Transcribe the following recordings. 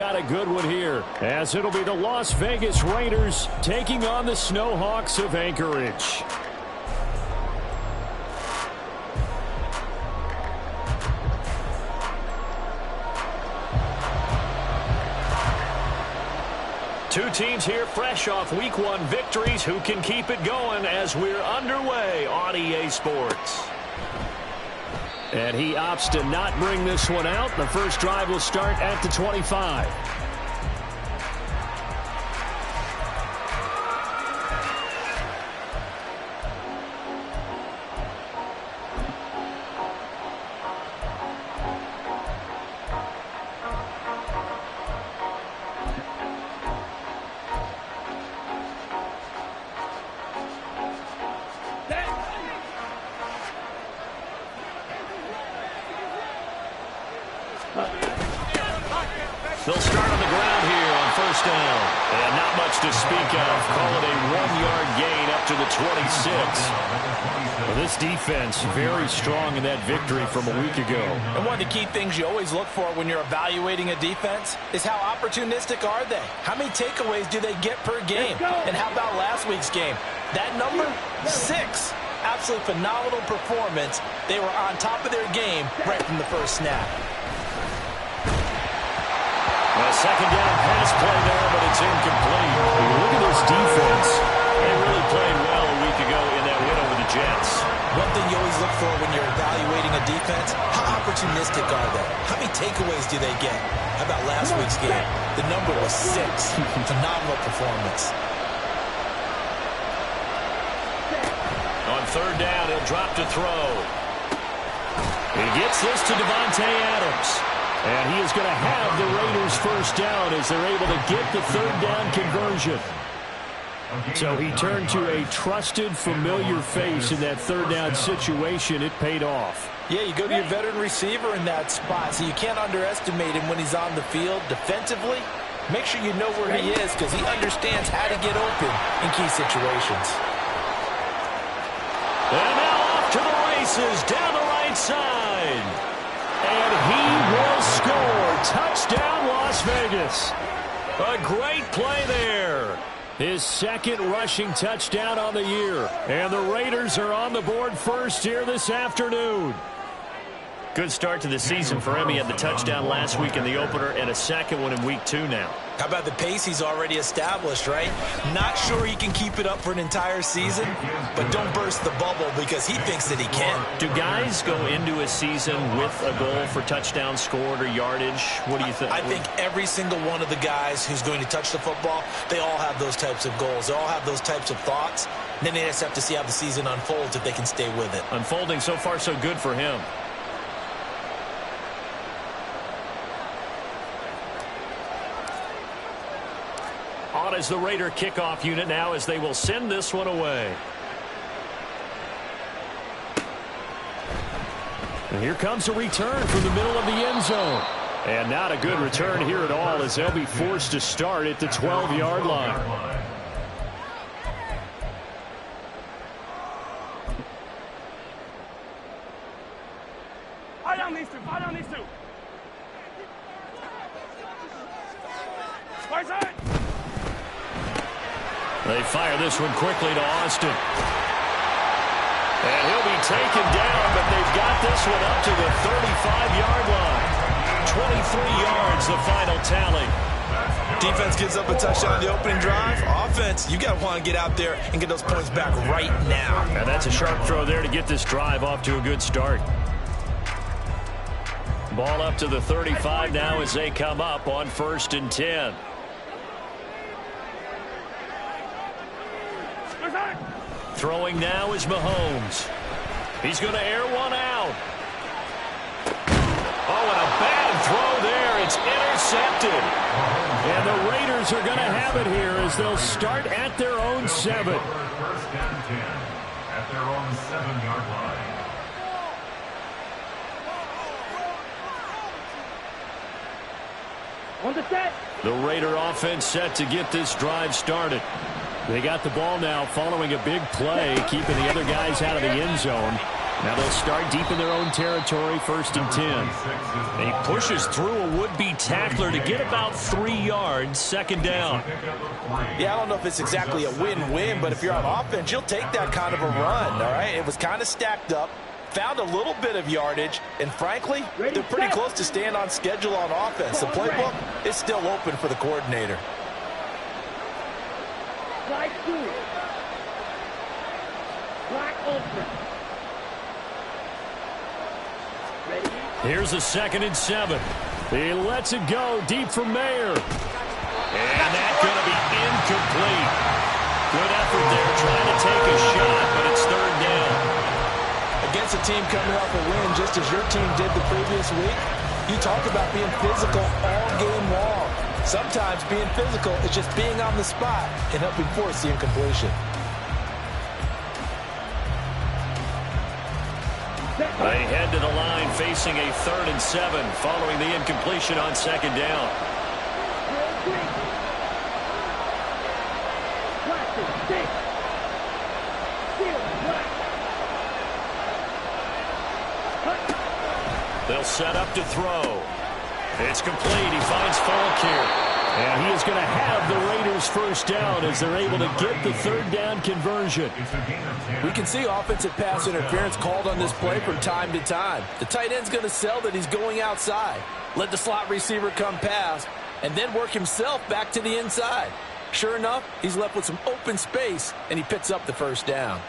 Got a good one here, as it'll be the Las Vegas Raiders taking on the Snowhawks of Anchorage. Two teams here fresh off Week 1 victories. Who can keep it going as we're underway on EA Sports? And he opts to not bring this one out. The first drive will start at the 25. They'll start on the ground here on first down. And not much to speak of. Call it a 1-yard gain up to the 26. Well, this defense very strong in that victory from a week ago. And one of the key things you always look for when you're evaluating a defense is how opportunistic are they? How many takeaways do they get per game? And how about last week's game? That number, 6. Absolutely phenomenal performance. They were on top of their game right from the first snap. A second down pass play there, but it's incomplete. Look at this defense. They really played well a week ago in that win over the Jets. One thing you always look for when you're evaluating a defense, how opportunistic are they? How many takeaways do they get? How about last week's game? The number was 6. Phenomenal performance. On third down, he'll drop to throw. He gets this to Davante Adams. And he is going to have the Raiders first down as they're able to get the third down conversion. So he turned to a trusted, familiar face in that third down situation. It paid off. Yeah, you go to your veteran receiver in that spot, so you can't underestimate him when he's on the field defensively. Make sure you know where he is because he understands how to get open in key situations. And now off to the races down the right side. And he will score. Touchdown, Las Vegas. A great play there. His second rushing touchdown on the year. And the Raiders are on the board first here this afternoon. Good start to the season for him. He had the touchdown last week in the opener and a second one in Week 2 now. How about the pace he's already established, right? Not sure he can keep it up for an entire season, but don't burst the bubble because he thinks that he can. Do guys go into a season with a goal for touchdown scored or yardage? What do you think? I think every single one of the guys who's going to touch the football, they all have those types of goals. They all have those types of thoughts. And then they just have to see how the season unfolds if they can stay with it. Unfolding so far so good for him. On as the Raider kickoff unit now as they will send this one away. And here comes a return from the middle of the end zone. And not a good return here at all as they'll be forced to start at the 12-yard line. Fire down these two. Fire down these two. Right side. They fire this one quickly to Austin. And he'll be taken down, but they've got this one up to the 35-yard line. 23 yards, the final tally. Defense gives up a touchdown on the opening drive. Offense, you got to want to get out there and get those points back right now. And that's a sharp throw there to get this drive off to a good start. Ball up to the 35 now as they come up on 1st and 10. Throwing now is Mahomes. He's going to air one out. Oh, and a bad throw there. It's intercepted. And the Raiders are going to have it here as they'll start at their own 7. 1st and 10 at their own 7-yard line. On the set. The Raider offense set to get this drive started. They got the ball now following a big play, keeping the other guys out of the end zone. Now they'll start deep in their own territory, 1st and 10. And he pushes through a would-be tackler to get about 3 yards, 2nd down. Yeah, I don't know if it's exactly a win-win, but if you're on offense, you'll take that kind of a run, all right? It was kind of stacked up, found a little bit of yardage, and frankly, they're pretty close to staying on schedule on offense. The playbook is still open for the coordinator. Slide through. Black ultra. Here's a 2nd and 7. He lets it go deep for Mayer. And that's going to be incomplete. Good effort there trying to take a shot, but it's 3rd down. Against a team coming off a win just as your team did the previous week, you talk about being physical all game long. Sometimes being physical is just being on the spot and helping force the incompletion. They head to the line facing a 3rd and 7 following the incompletion on 2nd down. They'll set up to throw. It's complete. He finds Falk here. And he is going to have the Raiders 1st down as they're able to get the 3rd down conversion. We can see offensive pass interference called on this play from time to time. The tight end's going to sell that he's going outside. Let the slot receiver come past, and then work himself back to the inside. Sure enough, he's left with some open space, and he picks up the 1st down.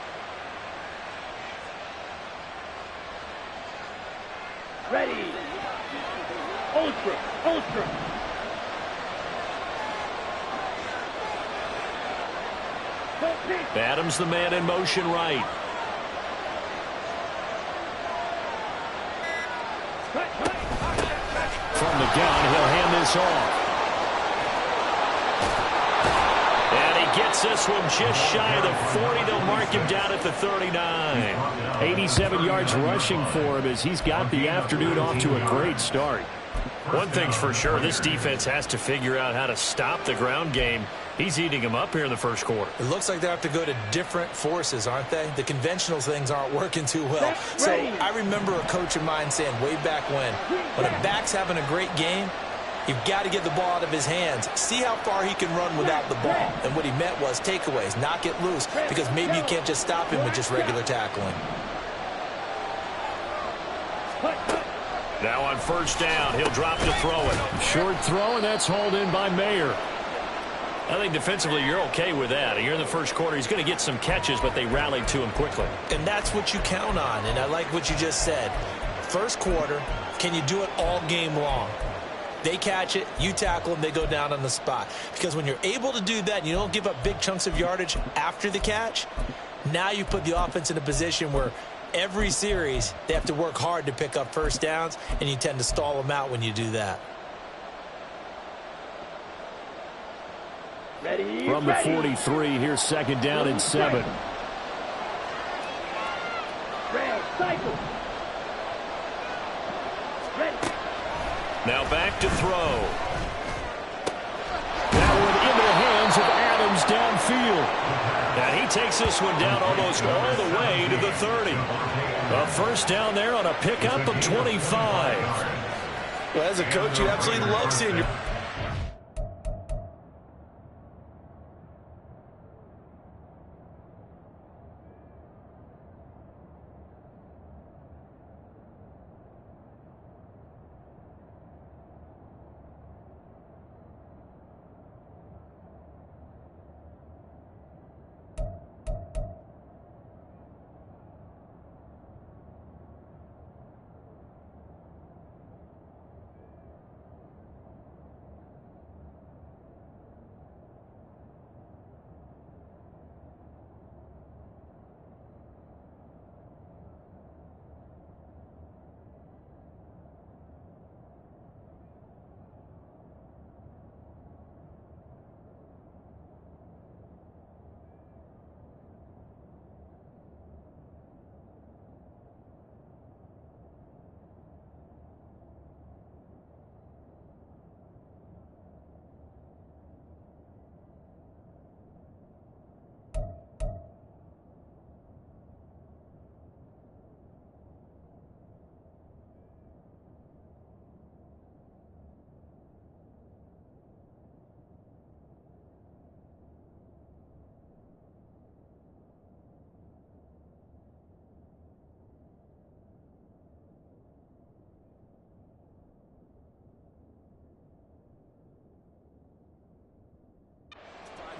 Ready. Ultra. Ultra. Adams the man in motion right. From the gun, he'll hand this off. And he gets this one just shy of the 40. They'll mark him down at the 39. 87 yards rushing for him as he's got the afternoon off to a great start. One thing's for sure, this defense has to figure out how to stop the ground game. He's eating him up here in the 1st quarter. It looks like they have to go to different forces, aren't they? The conventional things aren't working too well. So I remember a coach of mine saying way back when a back's having a great game, you've got to get the ball out of his hands. See how far he can run without the ball. And what he meant was takeaways, knock it loose, because maybe you can't just stop him with just regular tackling. Now on 1st down, he'll drop to throw it. Short throw, and that's hauled in by Mayer. I think defensively you're okay with that. You're in the 1st quarter. He's going to get some catches, but they rallied to him quickly. And that's what you count on, and I like what you just said. 1st quarter, can you do it all game long? They catch it, you tackle them, they go down on the spot. Because when you're able to do that and you don't give up big chunks of yardage after the catch, now you put the offense in a position where every series they have to work hard to pick up 1st downs, and you tend to stall them out when you do that. Ready. From the 43, here's 2nd down and 7. Red, cycle. Ready. Now back to throw. That one into the hands of Adams downfield. And he takes this one down almost all the way to the 30. A 1st down there on a pickup of 25. Well, as a coach, you absolutely love seeing your...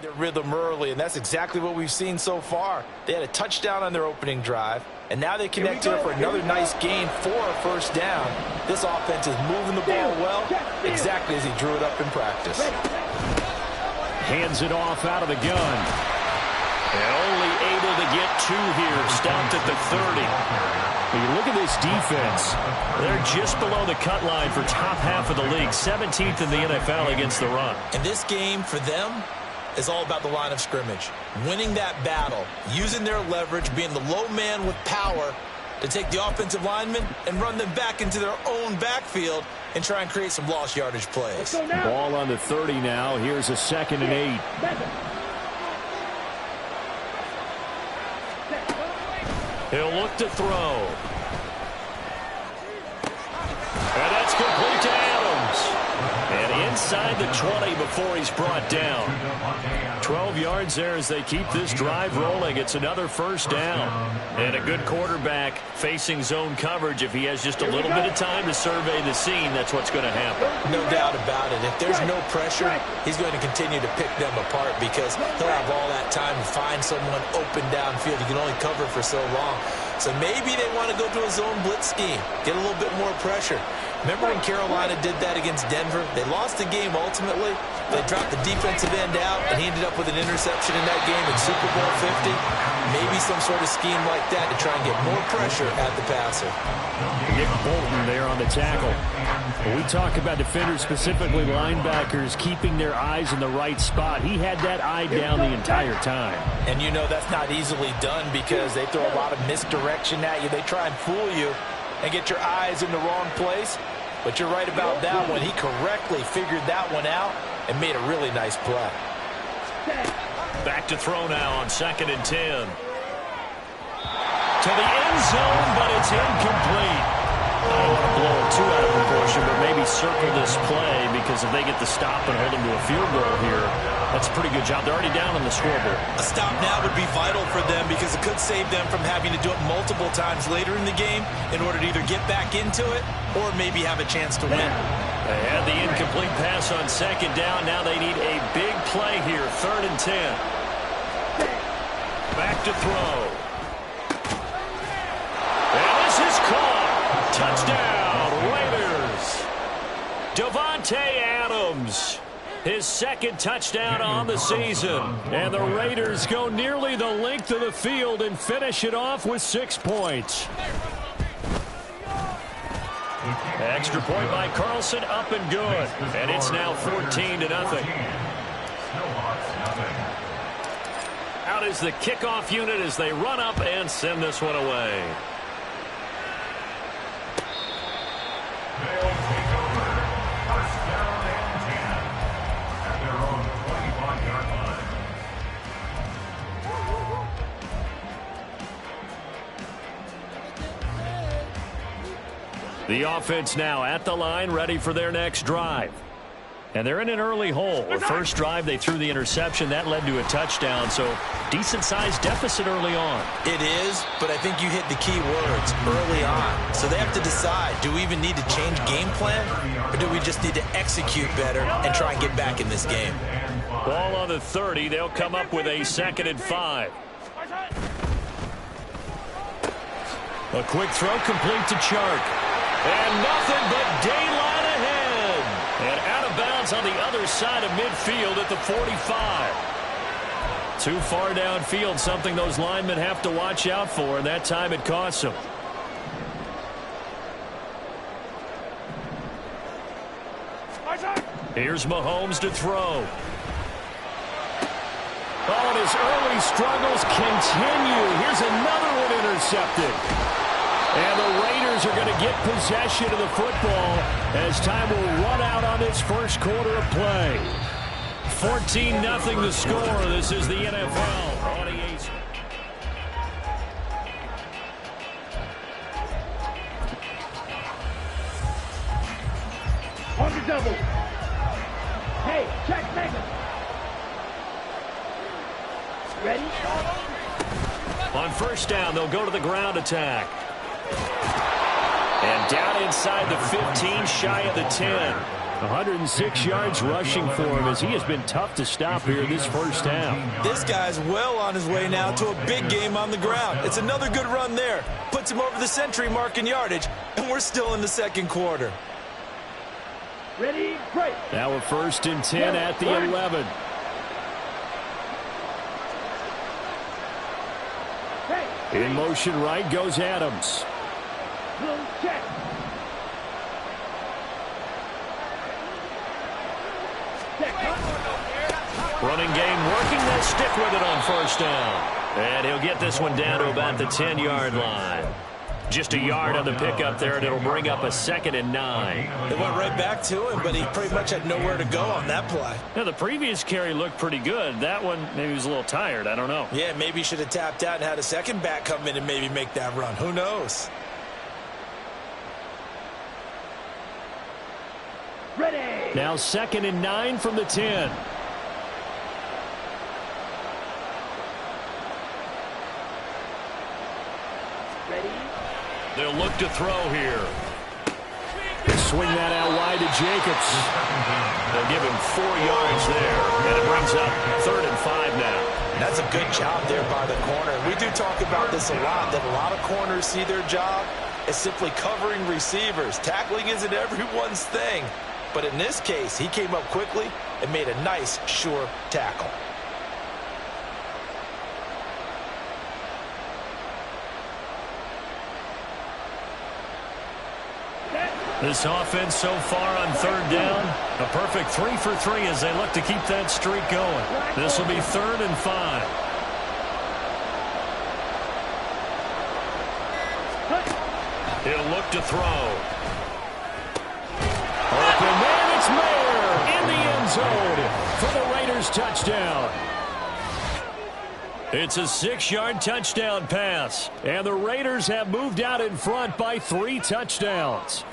their rhythm early, and that's exactly what we've seen so far. They had a touchdown on their opening drive, and now they connect here for another nice gain for a first down. This offense is moving the ball well, exactly as he drew it up in practice. Hands it off out of the gun. And only able to get 2 here, stopped at the 30. When you look at this defense, they're just below the cut line for top half of the league, 17th in the NFL against the run. And this game for them is all about the line of scrimmage. Winning that battle, using their leverage, being the low man with power to take the offensive linemen and run them back into their own backfield and try and create some lost yardage plays. Ball on the 30 now. Here's a 2nd and 8. He'll look to throw. And that's complete to Adams. And inside the 20 before he's brought down. 12 yards there as they keep this drive rolling. It's another first down. And a good quarterback facing zone coverage. If he has just a little bit of time to survey the scene, that's what's going to happen. No doubt about it. If there's no pressure, he's going to continue to pick them apart because he'll have all that time to find someone open downfield. He can only cover for so long. So maybe they want to go to a zone blitz scheme, get a little bit more pressure. Remember when Carolina did that against Denver? They lost the game ultimately. They dropped the defensive end out, and he ended up with an interception in that game in Super Bowl 50. Maybe some sort of scheme like that to try and get more pressure at the passer. Nick Bolton there on the tackle. When we talk about defenders, specifically linebackers, keeping their eyes in the right spot, he had that eye down the entire time. And you know that's not easily done because they throw a lot of misdirection at you. They try and fool you and get your eyes in the wrong place. But you're right about that one. He correctly figured that one out and made a really nice play. Back to throw now on 2nd and 10. To the end zone, but it's incomplete. I don't want to blow it too out of proportion, but maybe circle this play because if they get the stop and hold them to a field goal here, that's a pretty good job. They're already down on the scoreboard. A stop now would be vital for them because it could save them from having to do it multiple times later in the game in order to either get back into it or maybe have a chance to win. They had the incomplete pass on 2nd down. Now they need a big play here, 3rd and 10. Back to throw. And this is caught. Touchdown, Raiders. Davante Adams. His 2nd touchdown on the season. And the Raiders go nearly the length of the field and finish it off with 6 points. Extra point by Carlson, up and good. And it's now 14-0. Out is the kickoff unit as they run up and send this one away. They'll take over. First down and 10 at their own 25-yard line. The offense now at the line, ready for their next drive. And they're in an early hole. The first drive, they threw the interception. That led to a touchdown, so decent-sized deficit early on. It is, but I think you hit the key words, early on. So they have to decide, do we even need to change game plan, or do we just need to execute better and try and get back in this game? Ball on the 30. They'll come up with a 2nd and 5. A quick throw complete to Chark. And nothing but daylight ahead. And out of bounds on the other side of midfield at the 45. Too far downfield, something those linemen have to watch out for, and that time it costs them. Here's Mahomes to throw. Oh, and his early struggles continue. Here's another one intercepted. And the Raiders are going to get possession of the football as time will run out on this first quarter of play. 14-0 the score. This is the NFL on EA. On the double. Hey, check, make it. Ready? On first down, they'll go to the ground attack. And down inside the 15, shy of the 10. 106 yards rushing for him as he has been tough to stop here this first half. This guy's well on his way now to a big game on the ground. It's another good run there. Puts him over the century mark in yardage, and we're still in the second quarter. Ready, break. Now a 1st and 10 at the 11. In motion right goes Adams. Check. Running game working. They'll stick with it on 1st down. And he'll get this one down to about the 10-yard line. Just a yard on the pickup there, and it'll bring up a 2nd and 9. They went right back to him, but he pretty much had nowhere to go on that play. Now, the previous carry looked pretty good. That one, maybe he was a little tired. I don't know. Yeah, maybe he should have tapped out and had a second back come in and maybe make that run. Who knows? Ready. Now 2nd and 9 from the 10. They'll look to throw here. They swing that out wide to Jacobs. They'll give him 4 yards there, and it brings up 3rd and 5 now. That's a good job there by the corner. We do talk about this a lot, that a lot of corners see their job as simply covering receivers. Tackling isn't everyone's thing. But in this case, he came up quickly and made a nice, sure tackle. This offense so far on 3rd down, a perfect 3 for 3 as they look to keep that streak going. This will be 3rd and 5. He'll look to throw. Open man, it's Mayer in the end zone for the Raiders touchdown. It's a 6-yard touchdown pass, and the Raiders have moved out in front by 3 touchdowns.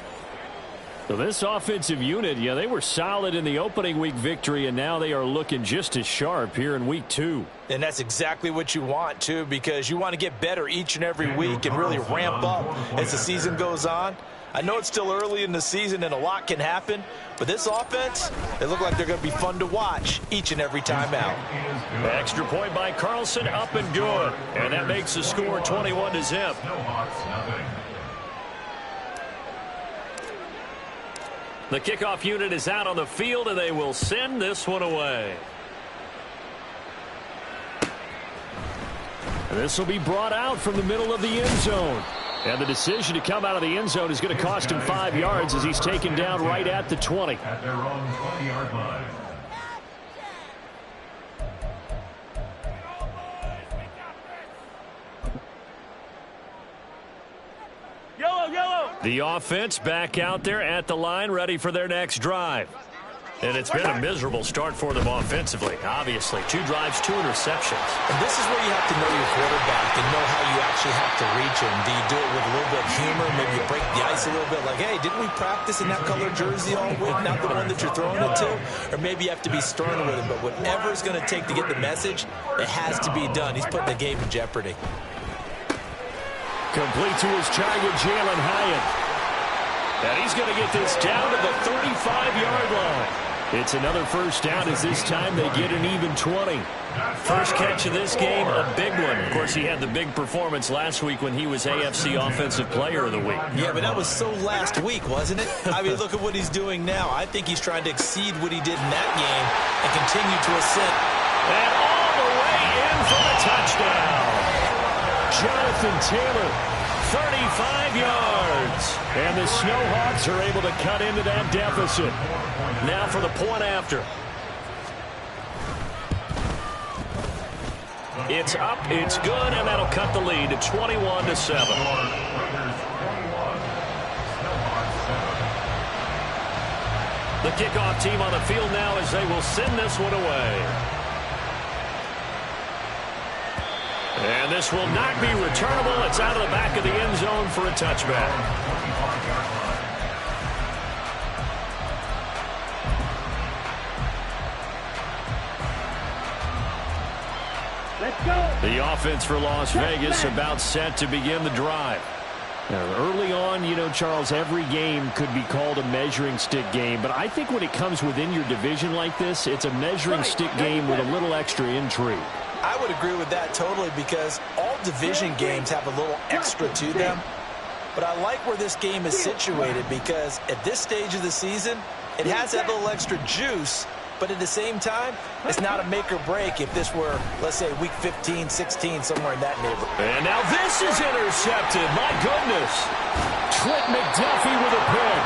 So this offensive unit, yeah, they were solid in the opening week victory, and now they are looking just as sharp here in week 2. And that's exactly what you want, too, because you want to get better each and every week and really ramp up as the season goes on. I know it's still early in the season and a lot can happen, but this offense, they look like they're going to be fun to watch each and every time out. Extra point by Carlson, up and good. And that makes the score 21-0. The kickoff unit is out on the field, and they will send this one away. And this will be brought out from the middle of the end zone. And the decision to come out of the end zone is going to cost him 5 yards as he's taken down right at the 20. At their own 20-yard line. Yellow. The offense back out there at the line, ready for their next drive. And it's been a miserable start for them offensively, obviously. 2 drives, 2 interceptions. And this is where you have to know your quarterback and know how you actually have to reach him. Do you do it with a little bit of humor? Maybe you break the ice a little bit, like, hey, didn't we practice in that color jersey all week, not the one that you're throwing it to? Or maybe you have to be stern with him. But whatever it's going to take to get the message, it has to be done. He's putting the game in jeopardy. Complete to his target, Jalen Hyatt. And he's going to get this down to the 35-yard line. It's another first down as this time they get an even 20. First catch of this game, a big one. Of course, he had the big performance last week when he was AFC Offensive Player of the Week. Yeah, but that was so last week, wasn't it? I mean, look at what he's doing now. I think he's trying to exceed what he did in that game and continue to ascend. And all the way in for the touchdown. Jonathan Taylor, 35 yards. And the Snowhawks are able to cut into that deficit. Now for the point after. It's up, it's good, and that'll cut the lead to 21-7. The kickoff team on the field now as they will send this one away. And this will not be returnable. It's out of the back of the end zone for a touchback. Let's go. The offense for Las Vegas about set to begin the drive. Early on, Charles, every game could be called a measuring stick game. But I think when it comes within your division like this, it's a measuring stick game with a little extra intrigue. I would agree with that totally because all division games have a little extra to them. But I like where this game is situated because at this stage of the season, it has that little extra juice. But at the same time, it's not a make or break if this were, let's say, week 15, 16, somewhere in that neighborhood. And now this is intercepted. My goodness. Trent McDuffie with a pick.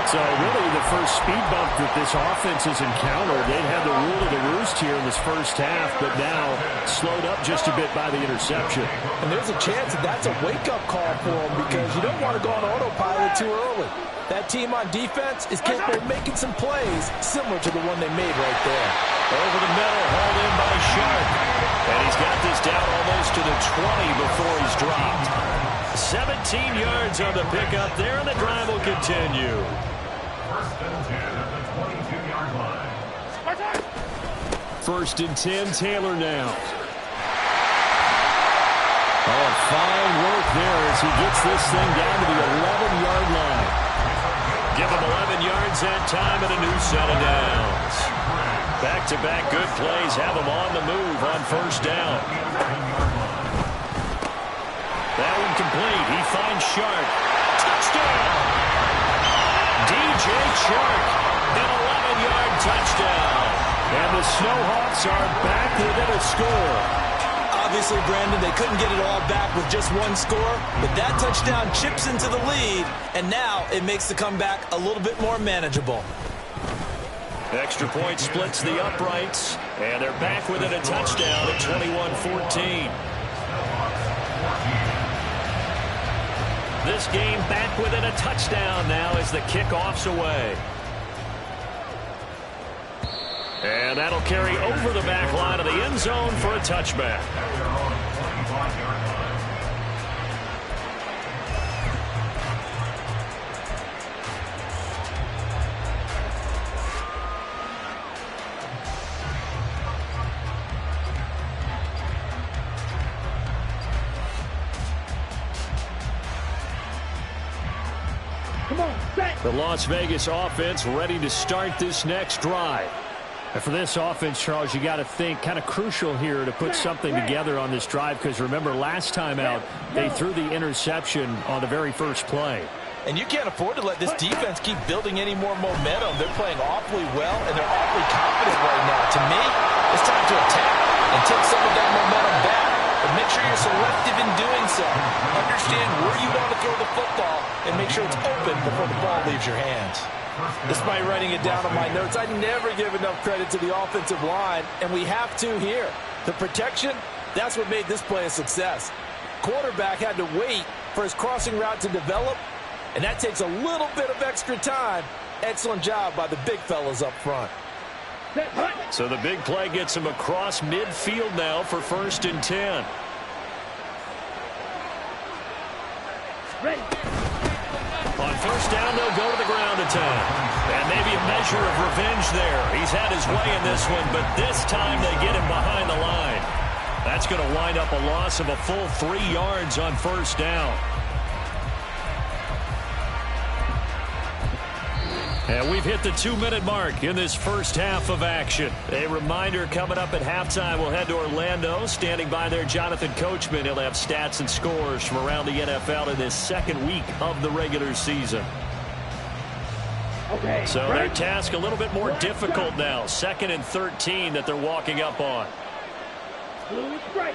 So really the first speed bump that this offense has encountered. They'd had the rule of the roost here in this first half, but now slowed up just a bit by the interception. And there's a chance that that's a wake-up call for them because you don't want to go on autopilot too early. That team on defense is capable of making some plays similar to the one they made right there. Over the middle, hauled in by Sharp. And he's got this down almost to the 20 before he's dropped. 17 yards on the pickup there, and the drive will continue. First and 10 at the 22-yard line. First and 10, Taylor now. Oh, fine work there as he gets this thing down to the 11-yard line. Give him 11 yards that time and a new set of downs. Back-to-back good plays have him on the move on first down. That one complete. He finds Sharp. Touchdown! DJ Shark, an 11-yard touchdown. And the Snowhawks are back within a score. Obviously, Brandon, they couldn't get it all back with just one score, but that touchdown chips into the lead, and now it makes the comeback a little bit more manageable. Extra point splits the uprights, and they're back within a touchdown at 21-14. This game back within a touchdown now as the kickoff's away. And that'll carry over the back line of the end zone for a touchback. The Las Vegas offense ready to start this next drive. And for this offense, Charles, you got to think kind of crucial here to put something together on this drive because remember last time out they threw the interception on the very first play. And you can't afford to let this defense keep building any more momentum. They're playing awfully well and they're awfully confident right now. To me, it's time to attack and take some of that momentum back. But make sure you're selective in doing so. Understand where you want to throw the football and make sure it's open before the ball leaves your hands. Despite writing it down on my notes, I never give enough credit to the offensive line, and we have to here. The protection, that's what made this play a success. Quarterback had to wait for his crossing route to develop, and that takes a little bit of extra time. Excellent job by the big fellas up front. So the big play gets him across midfield now for first and 10. Ready. On first down, they'll go to the ground attack. And maybe a measure of revenge there. He's had his way in this one, but this time they get him behind the line. That's going to wind up a loss of a full 3 yards on first down. And we've hit the 2-minute mark in this first half of action. A reminder coming up at halftime, we'll head to Orlando. Standing by there, Jonathan Coachman. He'll have stats and scores from around the NFL in this second week of the regular season. Okay. So their task a little bit more difficult now. 2nd and 13 that they're walking up on. Blue strike.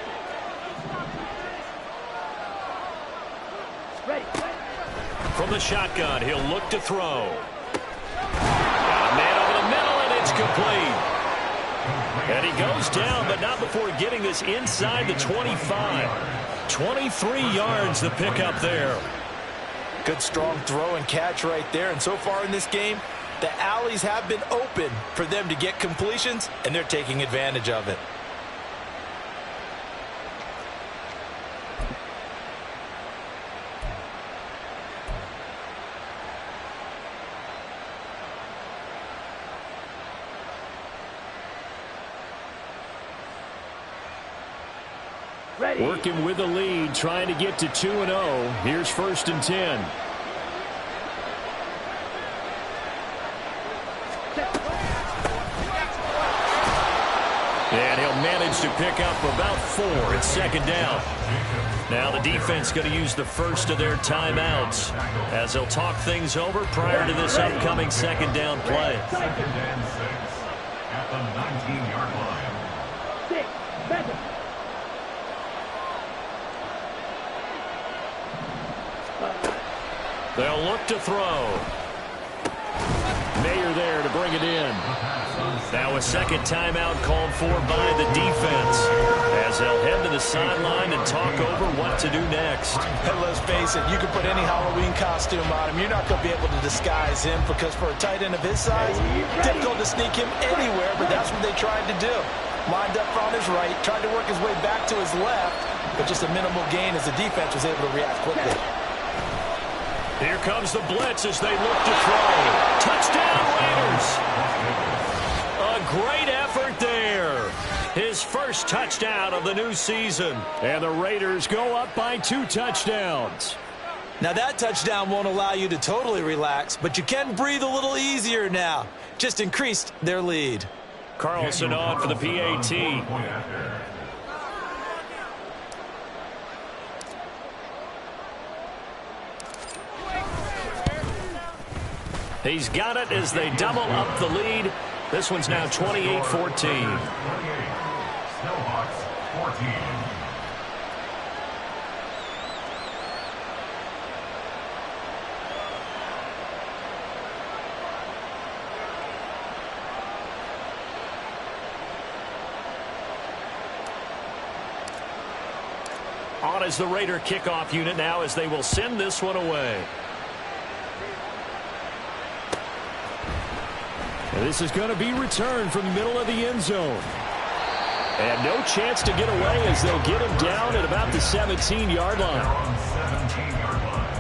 Ready. From the shotgun, he'll look to throw. Got a man over the middle, and it's complete. And he goes down, but not before getting this inside the 25. 23 yards the pickup there. Good strong throw and catch right there. And so far in this game, the alleys have been open for them to get completions, and they're taking advantage of it. Working with the lead, trying to get to 2-0. Here's 1st and 10. And he'll manage to pick up about 4 at 2nd down. Now the defense going to use the first of their timeouts as they'll talk things over prior to this upcoming 2nd down play. 2nd and 6 at the 19-yard line. They'll look to throw. Mayer there to bring it in. Now a 2nd timeout called for by the defense as they'll head to the sideline and talk over what to do next. And let's face it, you can put any Halloween costume on him. You're not going to be able to disguise him because for a tight end of his size, difficult to sneak him anywhere, but that's what they tried to do. Lined up on his right, tried to work his way back to his left, but just a minimal gain as the defense was able to react quickly. Here comes the blitz as they look to throw. Touchdown, Raiders! A great effort there. His first touchdown of the new season. And the Raiders go up by 2 touchdowns. Now that touchdown won't allow you to totally relax, but you can breathe a little easier now. Just increased their lead. Carlson on for the PAT. He's got it as they double up the lead. This one's now 28-14. Snowhawks 14. On is the Raider kickoff unit now as they will send this one away. And this is going to be returned from the middle of the end zone. And no chance to get away as they'll get him down at about the 17-yard line. 17-yard line.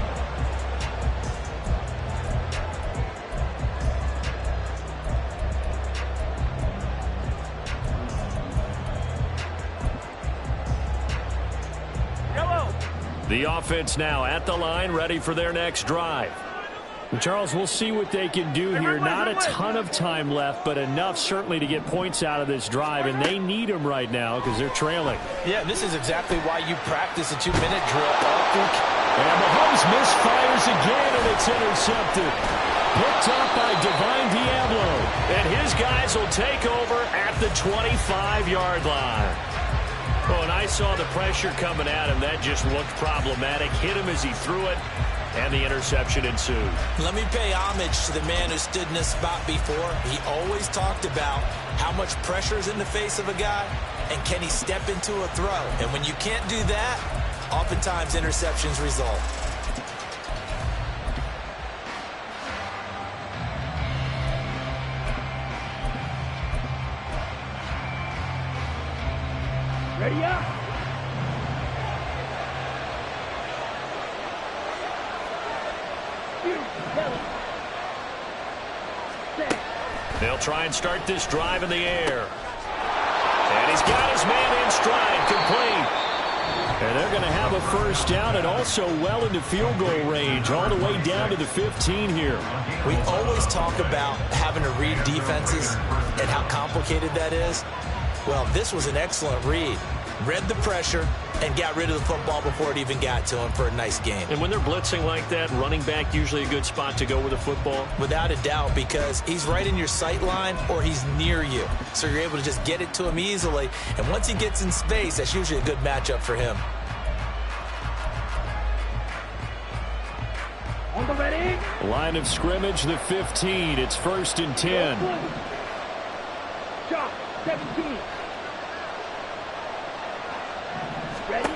The offense now at the line, ready for their next drive. And Charles, we'll see what they can do here. Not a ton of time left, but enough certainly to get points out of this drive, and they need them right now because they're trailing. Yeah, this is exactly why you practice a 2-minute drill. And Mahomes misfires again, and it's intercepted. Picked up by Divine Diablo. And his guys will take over at the 25-yard line. Oh, and I saw the pressure coming at him. That just looked problematic. Hit him as he threw it, and the interception ensued. Let me pay homage to the man who stood in this spot before. He always talked about how much pressure is in the face of a guy, and can he step into a throw. And when you can't do that, oftentimes interceptions result. Ready up. They'll try and start this drive in the air. And he's got his man in stride, complete. And they're going to have a first down and also well into field goal range, all the way down to the 15 here. We always talk about having to read defenses and how complicated that is. Well, this was an excellent read. Read the pressure and got rid of the football before it even got to him for a nice game. And when they're blitzing like that, running back usually a good spot to go with the football? Without a doubt, because he's right in your sight line or he's near you. So you're able to just get it to him easily. And once he gets in space, that's usually a good matchup for him. On the ready. Line of scrimmage, the 15. It's 1st and 10. Shot, 17. Ready?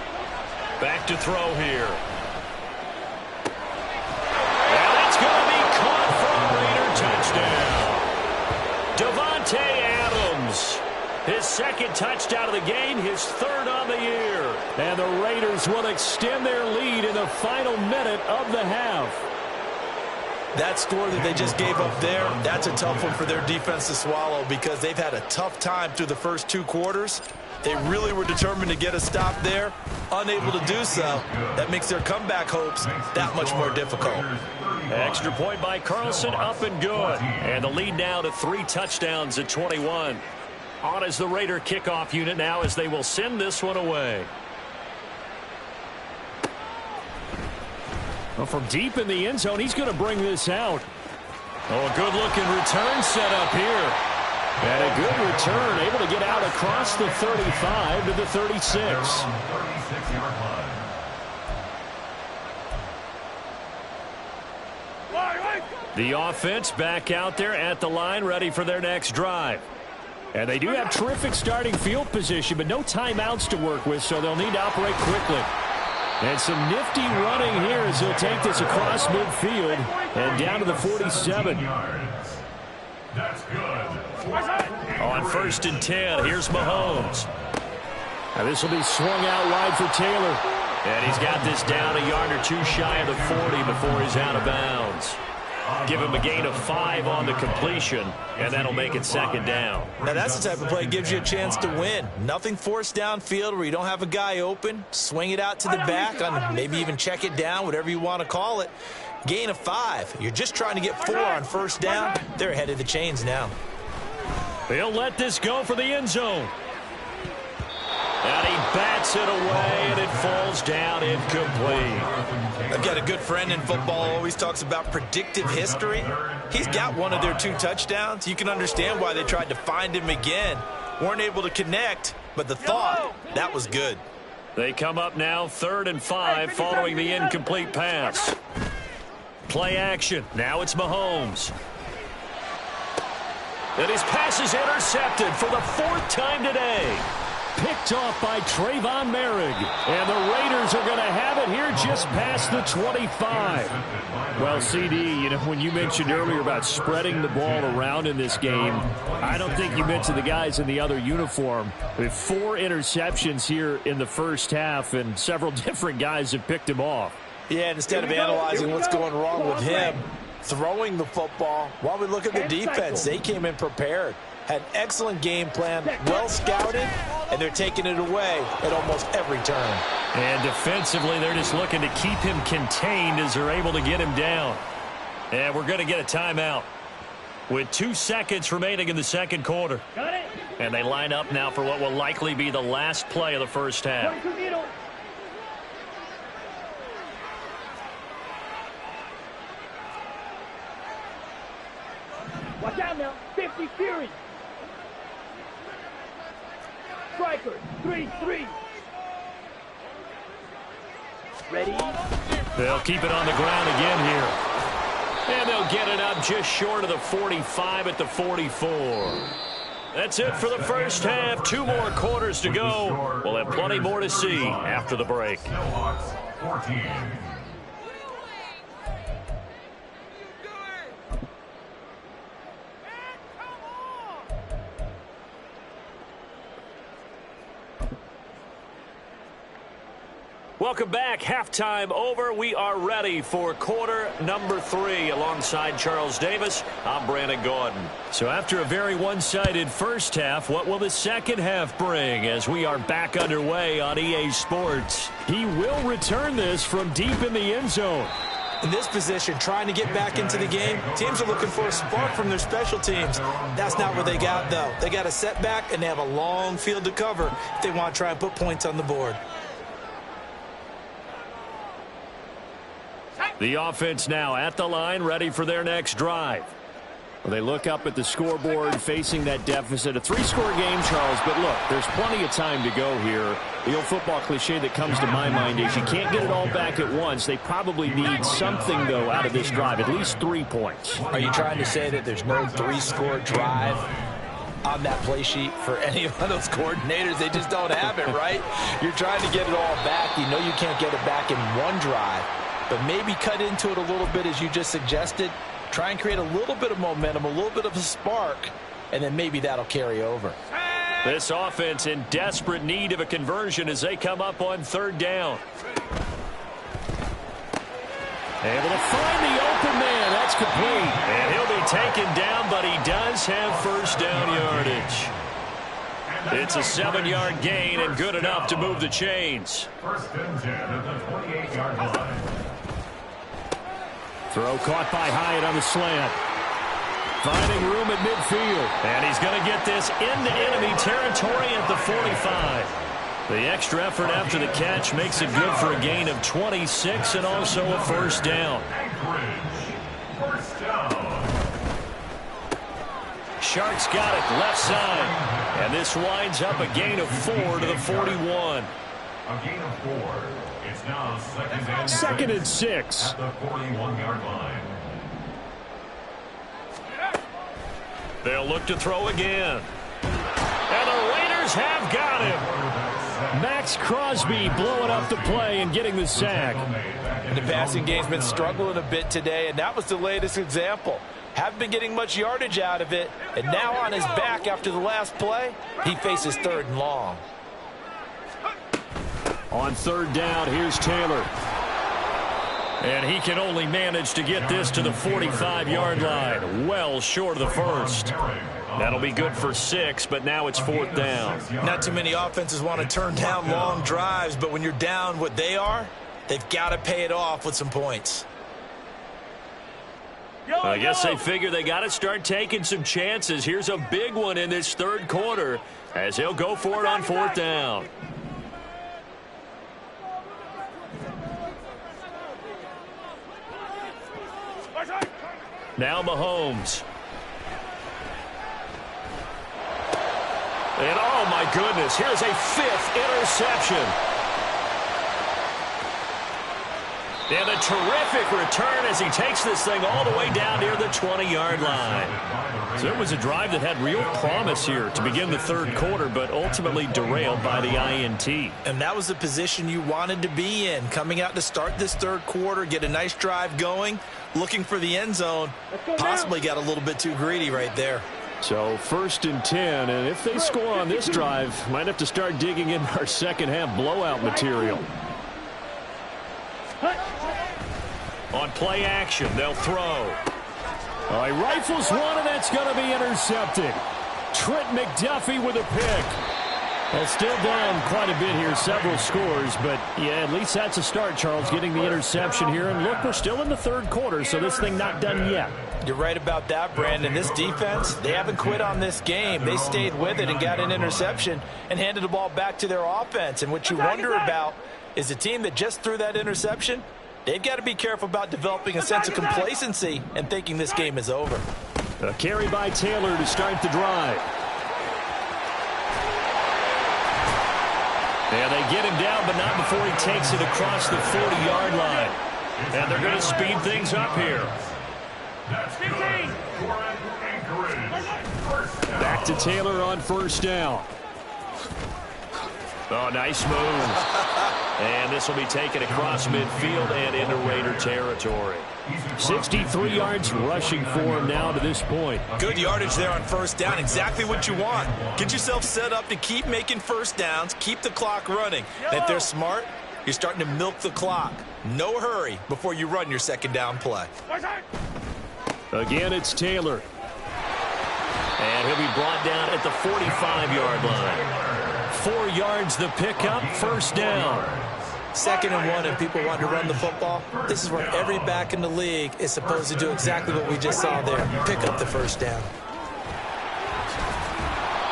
Back to throw here. And it's going to be caught for a Raider touchdown. Devontae Adams. His second touchdown of the game, his third on the year. And the Raiders will extend their lead in the final minute of the half. That score that they just gave up there, that's a tough one for their defense to swallow because they've had a tough time through the first 2 quarters. They really were determined to get a stop there, unable to do so. That makes their comeback hopes that much more difficult. Extra point by Carlson, up and good. And the lead now to 3 touchdowns at 21. On as the Raider kickoff unit now as they will send this one away. Well, from deep in the end zone, he's going to bring this out. Oh, a good-looking return set up here. And a good return, able to get out across the 35 to the 36. The offense back out there at the line, ready for their next drive. And they do have terrific starting field position, but no timeouts to work with, so they'll need to operate quickly. And some nifty running here as he'll take this across midfield and down to the 47. That's good. On 1st and 10, here's Mahomes. Now this will be swung out wide for Taylor. And he's got this down a yard or 2 shy of the 40 before he's out of bounds. Give him a gain of 5 on the completion, and that'll make it 2nd down. Now that's the type of play that gives you a chance to win. Nothing forced downfield where you don't have a guy open. Swing it out to the back, on maybe even check it down, whatever you want to call it. Gain of 5. You're just trying to get 4 on 1st down. They're ahead of the chains now. They'll let this go for the end zone. And he bats it away, and it falls down incomplete. I've got a good friend in football who always talks about predictive history. He's got one of their 2 touchdowns. You can understand why they tried to find him again. Weren't able to connect, but the thought, that was good. They come up now 3rd and 5 following the incomplete pass. Play action. Now it's Mahomes. And his pass is intercepted for the 4th time today. Picked off by Trayvon Merrick. And the Raiders are going to have it here just past the 25. Well, CD, you know, when you mentioned earlier about spreading the ball around in this game, I don't think you mentioned the guys in the other uniform. With 4 interceptions here in the first half, and several different guys have picked him off. Yeah, and instead of analyzing what's going wrong with him, throwing the football, while we look at the defense, they came in prepared. Had an excellent game plan, well scouted, and they're taking it away at almost every turn. And defensively, they're just looking to keep him contained as they're able to get him down. And we're going to get a timeout with 2 seconds remaining in the 2nd quarter. Got it. And they line up now for what will likely be the last play of the first half. Watch out now. 50 Fury. Striker. 3-3. Ready? They'll keep it on the ground again here. And they'll get it up just short of the 45 at the 44. That's it for the first half. 2 more quarters to go. We'll have plenty more to see after the break. Snowhawks 14. Welcome back. Halftime over. We are ready for quarter number 3. Alongside Charles Davis, I'm Brandon Gordon. So after a very one-sided first half, what will the second half bring as we are back underway on EA Sports? He will return this from deep in the end zone. In this position, trying to get back into the game, teams are looking for a spark from their special teams. That's not what they got, though. They got a setback, and they have a long field to cover if they want to try and put points on the board. The offense now at the line, ready for their next drive. Well, they look up at the scoreboard, facing that deficit. A 3-score game, Charles, but look, there's plenty of time to go here. The old football cliche that comes to my mind is you can't get it all back at once. They probably need something, though, out of this drive, at least 3 points. Are you trying to say that there's no 3-score drive on that play sheet for any of those coordinators? They just don't have it, right? You're trying to get it all back. You know you can't get it back in one drive. But maybe cut into it a little bit as you just suggested. Try and create a little bit of momentum, a little bit of a spark, and then maybe that'll carry over. This offense in desperate need of a conversion as they come up on 3rd down. Able to find the open man. That's That's complete. And he'll be taken down, but he does have first down yardage. It's a 7-yard gain and good enough to move the chains. First and 10 at the 28-yard line. Throw caught by Hyatt on the slant. Finding room at midfield. And he's going to get this into enemy territory at the 45. The extra effort after the catch makes it good for a gain of 26 and also a first down. First down. Sharks got it left side. And this winds up a gain of 4 to the 41. A gain of 4. It's now second and 6. At the 41-yard line. They'll look to throw again. And the Raiders have got him. Max Crosby blowing up the play and getting the sack. And the passing game's been struggling a bit today, and that was the latest example. Haven't been getting much yardage out of it, and now on his back after the last play, he faces 3rd and long. On 3rd down, here's Taylor. And he can only manage to get this to the 45-yard line, well short of the first. That'll be good for 6, but now it's 4th down. Not too many offenses want to turn down long drives, but when you're down what they are, they've got to pay it off with some points. I guess they figure they got to start taking some chances. Here's a big one in this 3rd quarter as he'll go for it on 4th down. Now Mahomes. And oh my goodness, here's a 5th interception. And a terrific return as he takes this thing all the way down near the 20-yard line. So it was a drive that had real promise here to begin the 3rd quarter, but ultimately derailed by the INT. And that was the position you wanted to be in, coming out to start this 3rd quarter, get a nice drive going, looking for the end zone. Possibly got a little bit too greedy right there. So 1st and 10, and if they score on this drive, might have to start digging in our second-half blowout material. On play action, they'll throw. He rifles one, and that's going to be intercepted. Trent McDuffie with a pick. Well, still down quite a bit here, several scores, but yeah, at least that's a start, Charles, getting the interception here. And look, we're still in the 3rd quarter, so this thing not done yet. You're right about that, Brandon. This defense, they haven't quit on this game. They stayed with it and got an interception and handed the ball back to their offense. And what you wonder about is the team that just threw that interception, they've got to be careful about developing a sense of complacency and thinking this game is over. A carry by Taylor to start the drive. And they get him down, but not before he takes it across the 40-yard line. And they're going to speed things up here. Back to Taylor on 1st down. Oh, nice move. And this will be taken across midfield and into Raider territory. 63 yards rushing for him now to this point. Good yardage there on 1st down. Exactly what you want. Get yourself set up to keep making 1st downs, keep the clock running. And if they're smart, you're starting to milk the clock. No hurry before you run your 2nd down play. Again, it's Taylor. And he'll be brought down at the 45-yard line. 4 yards the pickup, 1st down. 2nd and 1, and people want to run the football. This is where every back in the league is supposed to do exactly what we just saw there. Pick up the 1st down.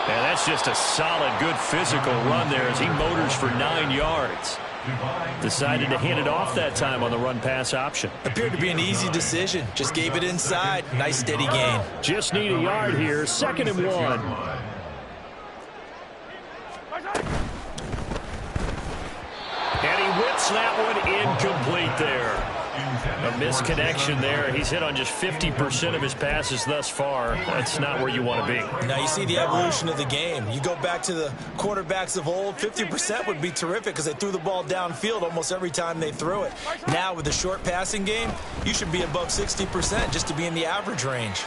And that's just a solid, good physical run there as he motors for 9 yards. Decided to hand it off that time on the run-pass option. Appeared to be an easy decision. Just gave it inside. Nice, steady gain. Just need a yard here. 2nd and 1. And he whips that one incomplete there. A misconnection there. He's hit on just 50% of his passes thus far. That's not where you want to be. Now you see the evolution of the game. You go back to the quarterbacks of old, 50% would be terrific because they threw the ball downfield almost every time they threw it. Now with the short passing game, you should be above 60% just to be in the average range.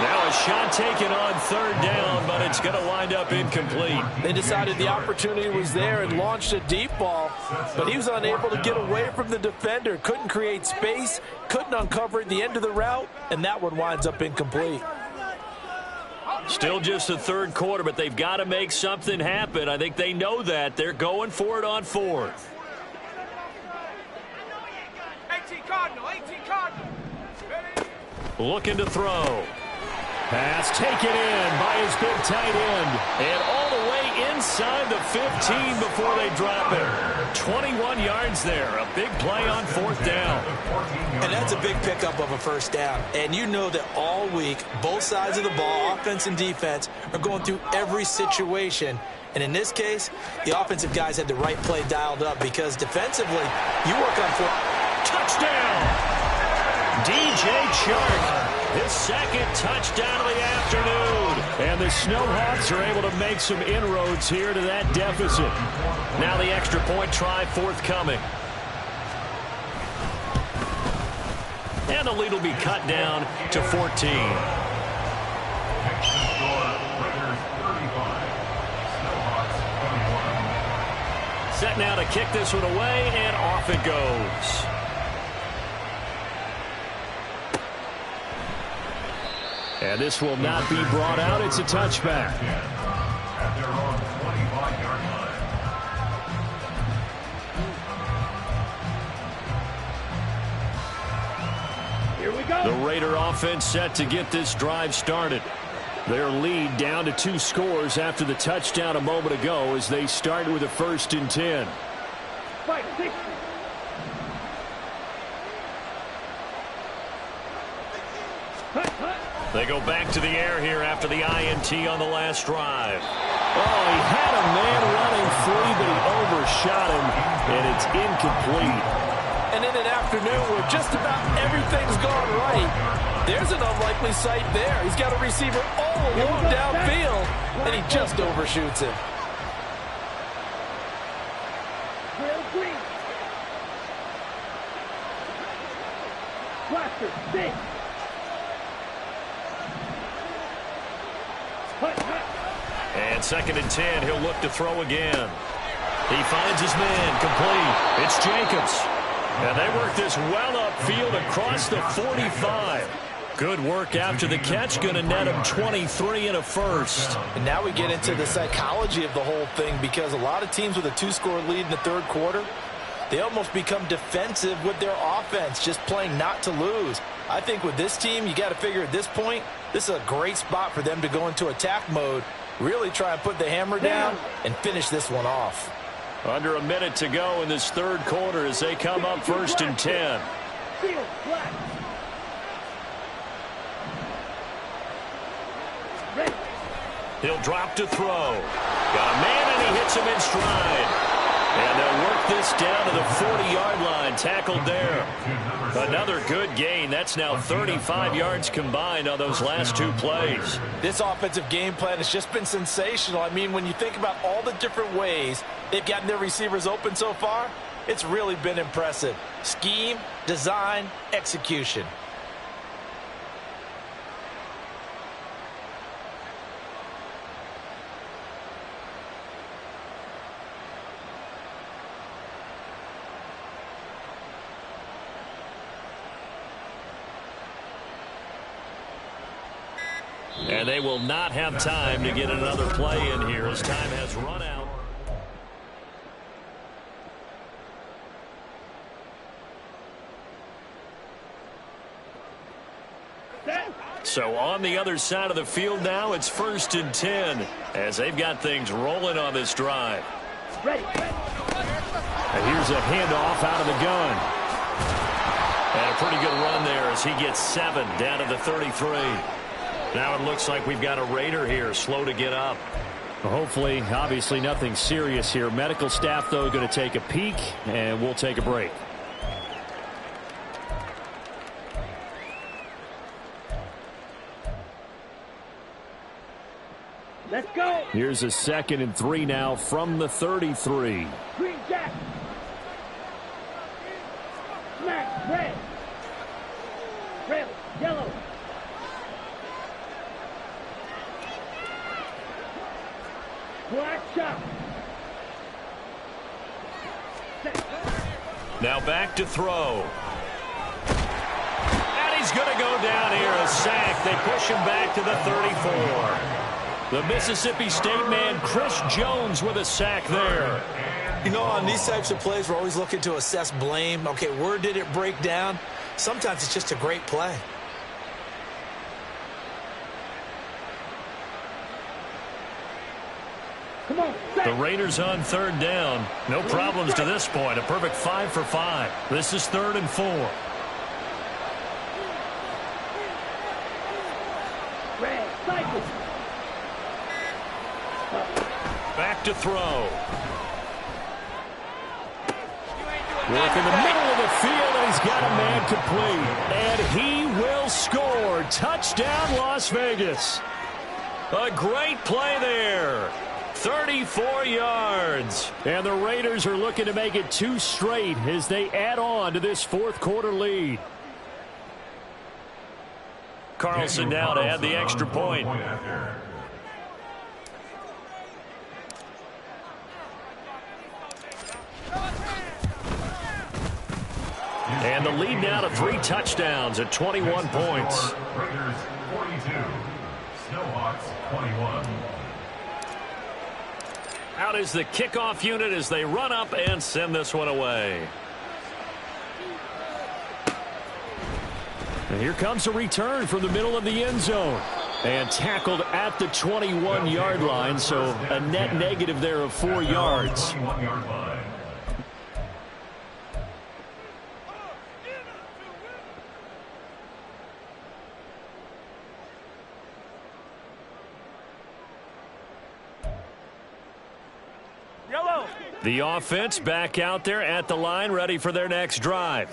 Now a shot taken on third down, but it's going to wind up incomplete. They decided the opportunity was there and launched a deep ball, but he was unable to get away from the defender. Couldn't create space, couldn't uncover the end of the route, and that one winds up incomplete. Still just the third quarter, but they've got to make something happen. I think they know that. They're going for it on fourth. 18 Cardinal, 18 Cardinal. Looking to throw. Pass taken in by his big tight end. And all the way inside the 15 before they drop it. 21 yards there. A big play on fourth down. And that's a big pickup of a first down. And you know that all week, both sides of the ball, offense and defense, are going through every situation. And in this case, the offensive guys had the right play dialed up because defensively, you work on touchdown. DJ Chark. His second touchdown of the afternoon. And the Snowhawks are able to make some inroads here to that deficit. Now the extra point try forthcoming. And the lead will be cut down to 14. Set now to kick this one away, and off it goes. And this will not be brought out. It's a touchback. At their own 25-yard line. Here we go. The Raider offense set to get this drive started. Their lead down to 2 scores after the touchdown a moment ago as they start with a 1st and 10. Fight, 60. They go back to the air here after the INT on the last drive. Oh, he had a man running free, but he overshot him, and it's incomplete. And in an afternoon where just about everything's gone right, there's an unlikely sight there. He's got a receiver all alone downfield, and he just overshoots him. Blaster, six. And 2nd and 10, he'll look to throw again. He finds his man, complete. It's Jacobs. And they work this well upfield across the 45. Good work after the catch, going to net him 23 and a first. And now we get into the psychology of the whole thing because a lot of teams with a 2-score lead in the third quarter, they almost become defensive with their offense, just playing not to lose. I think with this team, you got to figure at this point, this is a great spot for them to go into attack mode, really try and put the hammer down and finish this one off. Under a minute to go in this third quarter as they come up 1st and 10. He'll drop to throw. Got a man and he hits him in stride. And they'll work this down to the 40-yard line. Tackled there. Another good gain. That's now 35 yards combined on those last 2 plays. This offensive game plan has just been sensational. I mean, when you think about all the different ways they've gotten their receivers open so far, it's really been impressive. Scheme, design, execution. And they will not have time to get another play in here as time has run out. So on the other side of the field now, it's 1st and 10 as they've got things rolling on this drive. Ready. And here's a handoff out of the gun. And a pretty good run there as he gets 7 down to the 33. Now it looks like we've got a Raider here, slow to get up. Hopefully, obviously nothing serious here. Medical staff, though, going to take a peek, and we'll take a break. Let's go. Here's a 2nd and 3 now from the 33. Green jack. Smack, red. Red, yellow. Now back to throw. And he's going to go down here. A sack. They push him back to the 34. The Mississippi State man, Chris Jones, with a sack there. You know, on these types of plays, we're always looking to assess blame. Okay, where did it break down? Sometimes it's just a great play. The Raiders on third down. No problems to this point. A perfect 5 for 5. This is 3rd and 4. Back to throw. Work in the middle of the field, and he's got a man complete. And he will score. Touchdown, Las Vegas. A great play there. 34 yards. And the Raiders are looking to make it 2 straight as they add on to this 4th quarter lead. Carlson now to add the extra point. And the lead now to 3 touchdowns at 21 points. Raiders 42, Snowhawks 21. Out is the kickoff unit as they run up and send this one away. And here comes a return from the middle of the end zone. And tackled at the 21-yard line, so a net negative there of 4 yards. 21-yard line. The offense back out there at the line, ready for their next drive.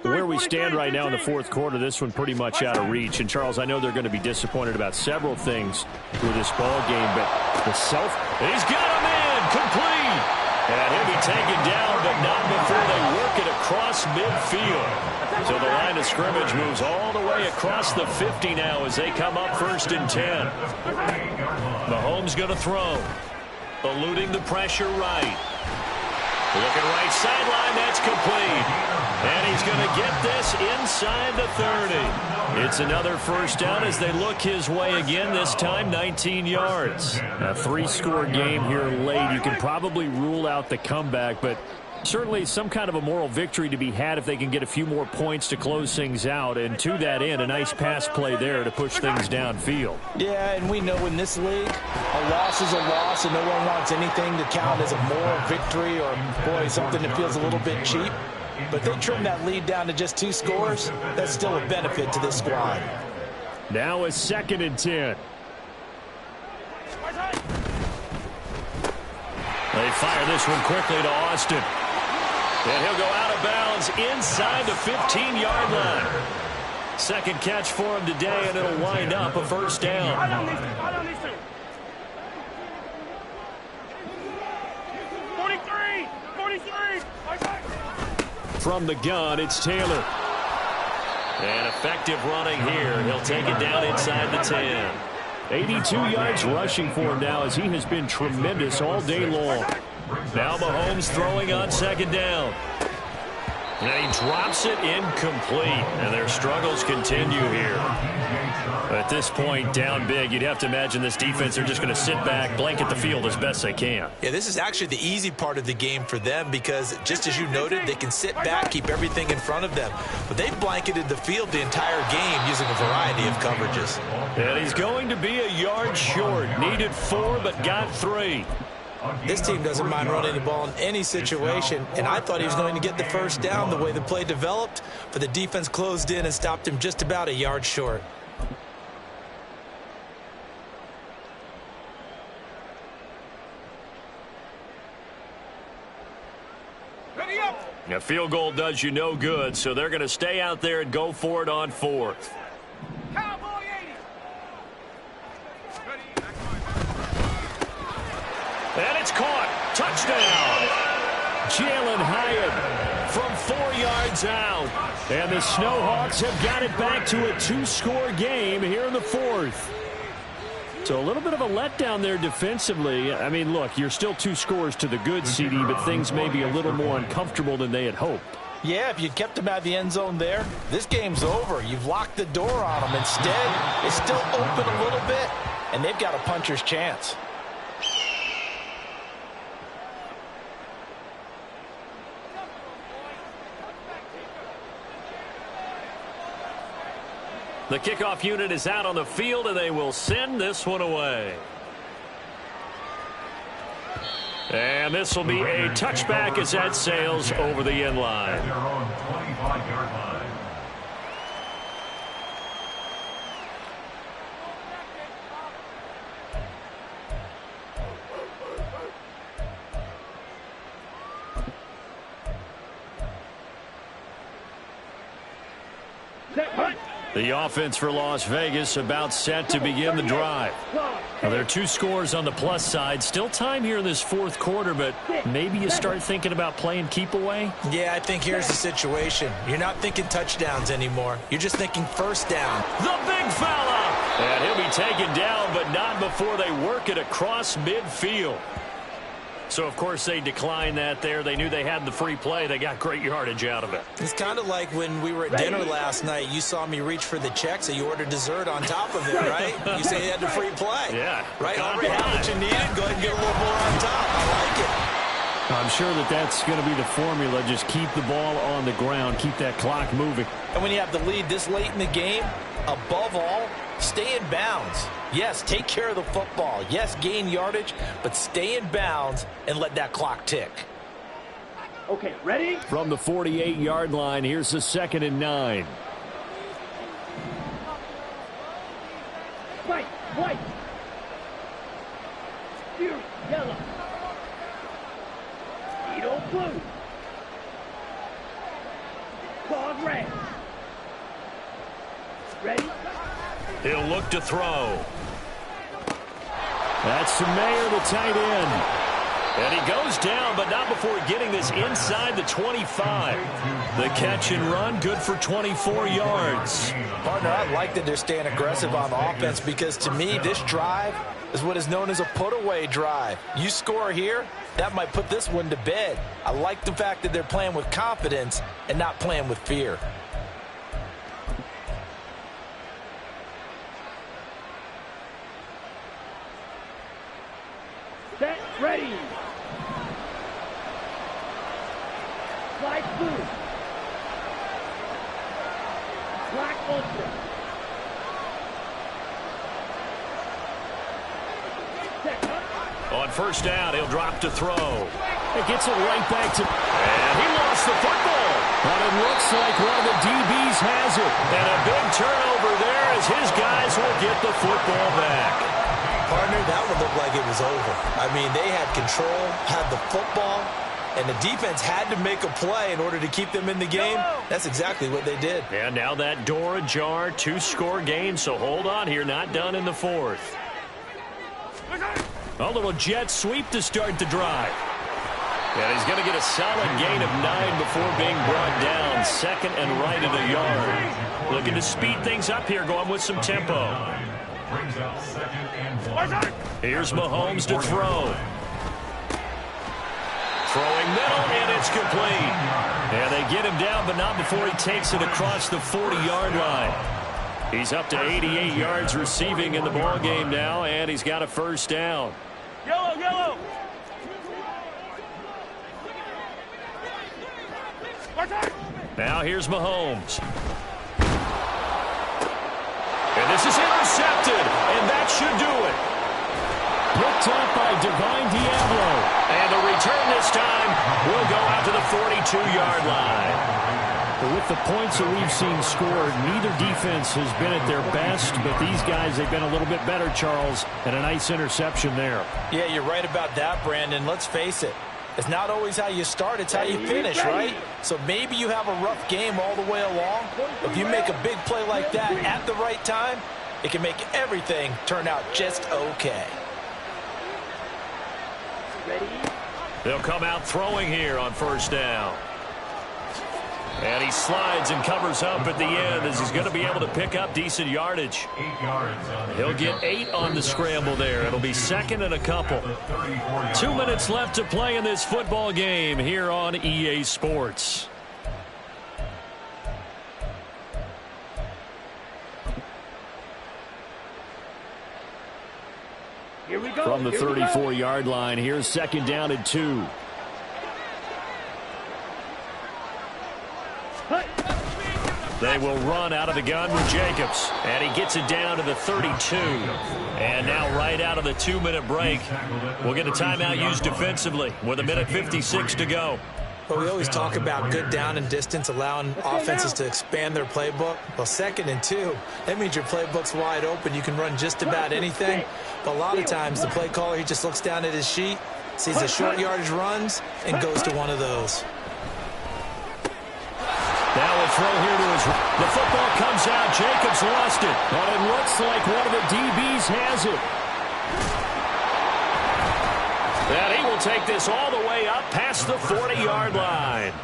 Where we stand right now in the 4th quarter, this one pretty much out of reach. And, Charles, I know they're going to be disappointed about several things with this ball game, but he's got a man complete. And he'll be taken down, but not before they work it across midfield. So the line of scrimmage moves all the way across the 50 now as they come up 1st and 10. Mahomes going to throw. Eluding the pressure right. Looking right sideline, that's complete. And he's going to get this inside the 30. It's another first down as they look his way again, this time 19 yards. A 3-score game here late. You can probably rule out the comeback, but certainly some kind of a moral victory to be had if they can get a few more points to close things out. And to that end, a nice pass play there to push things downfield. Yeah, and we know in this league, a loss is a loss, and no one wants anything to count as a moral victory or, boy, something that feels a little bit cheap. But they trim that lead down to just 2 scores. That's still a benefit to this squad. Now a 2nd and 10. They fire this one quickly to Austin. And he'll go out of bounds inside the 15-yard line. Second catch for him today, and it'll wind up a first down. From the gun, it's Taylor. And effective running here. He'll take it down inside the 10. 82 yards rushing for him now as he has been tremendous all day long. Now Mahomes throwing on 2nd down. And he drops it incomplete. And their struggles continue here. At this point, down big, you'd have to imagine this defense, they're just going to sit back, blanket the field as best they can. Yeah, this is actually the easy part of the game for them because, just as you noted, they can sit back, keep everything in front of them. But they've blanketed the field the entire game using a variety of coverages. And he's going to be a yard short. Needed 4, but got 3. This team doesn't mind running the ball in any situation, and I thought he was going to get the first down the way the play developed, but the defense closed in and stopped him just about a yard short. A field goal does you no good, so they're going to stay out there and go for it on 4th. And it's caught. Touchdown. Jalen Hyatt from 4 yards out. And the Snowhawks have got it back to a 2-score game here in the 4th. So a little bit of a letdown there defensively. I mean, look, you're still 2 scores to the good, CD, but things may be a little more uncomfortable than they had hoped. Yeah, if you kept them out of the end zone there, this game's over. You've locked the door on them. Instead, it's still open a little bit, and they've got a puncher's chance. The kickoff unit is out on the field, and they will send this one away. And this will be a touchback as that sails over the end line. At their own 25-yard line. The offense for Las Vegas about set to begin the drive. Now, there are 2 scores on the plus side. Still time here in this 4th quarter, but maybe you start thinking about playing keep away? Yeah, I think here's the situation. You're not thinking touchdowns anymore. You're just thinking first down. The big fella! And he'll be taken down, but not before they work it across midfield. So, of course, they declined that there. They knew they had the free play. They got great yardage out of it. It's kind of like when we were at dinner last night. You saw me reach for the check, so you ordered dessert on top of it, right? You say you had the free play. Yeah. Right? Already had what you needed. Go ahead and get a little more on top. I like it. I'm sure that that's going to be the formula. Just keep the ball on the ground. Keep that clock moving. And when you have the lead this late in the game, above all, stay in bounds. Yes, take care of the football. Yes, gain yardage, but stay in bounds and let that clock tick. Okay, ready? From the 48-yard line, here's the 2nd and 9. White. Fury, yellow. Edo, blue. Claude, red. Ready? He'll look to throw. That's Mayer, the tight end. And he goes down, but not before getting this inside the 25. The catch and run, good for 24 yards. Partner, I like that they're staying aggressive on offense because, to me, this drive is what is known as a put-away drive. You score here, that might put this one to bed. I like the fact that they're playing with confidence and not playing with fear. Set, ready. Flag blue. Black ultra. Set up. On first down, he'll drop to throw. It gets it right back to... And he lost the football. But it looks like one of the DBs has it. And a big turnover there as his guys will get the football back. Partner, that would look like it was over. I mean, they had control, had the football, and the defense had to make a play in order to keep them in the game. That's exactly what they did. And now that door ajar, 2-score game, so hold on here, not done in the 4th. A little jet sweep to start the drive. And he's going to get a solid gain of 9 before being brought down. 2nd and right at a yard. Looking to speed things up here, going with some tempo. Brings up 2nd and 1. Here's Mahomes to throw. Throwing middle, and it's complete. And they get him down, but not before he takes it across the 40-yard line. He's up to 88 yards receiving in the ballgame now, and he's got a first down. Yellow. Now here's Mahomes. And this is intercepted, and that should do it. Picked up by Divine Diablo. And the return this time will go out to the 42-yard line. With the points that we've seen scored, neither defense has been at their best, but these guys, they've been a little bit better, Charles, and a nice interception there. Yeah, you're right about that, Brandon. Let's face it. It's not always how you start, it's how you finish, right? So maybe you have a rough game all the way along. If you make a big play like that at the right time, it can make everything turn out just okay. Ready? They'll come out throwing here on first down. And he slides and covers up at the end as he's going to be able to pick up decent yardage. 8 yards on the He'll get 8 on the scramble there. It'll be second and a couple. 2 minutes left to play in this football game here on EA Sports. Here we go. From the 34-yard line, here's second down and 2. They will run out of the gun with Jacobs. And he gets it down to the 32. And now right out of the 2-minute break, we'll get a timeout used defensively with 1:56 to go. Well, we always talk about good down and distance, allowing offenses to expand their playbook. Well, 2nd and 2, that means your playbook's wide open. You can run just about anything. But a lot of times, the play caller, he just looks down at his sheet, sees the short yardage runs, and goes to one of those. Now a throw here to his right. The football comes out. Jacobs lost it. But it looks like one of the DBs has it. And he will take this all the way up past the 40-yard line.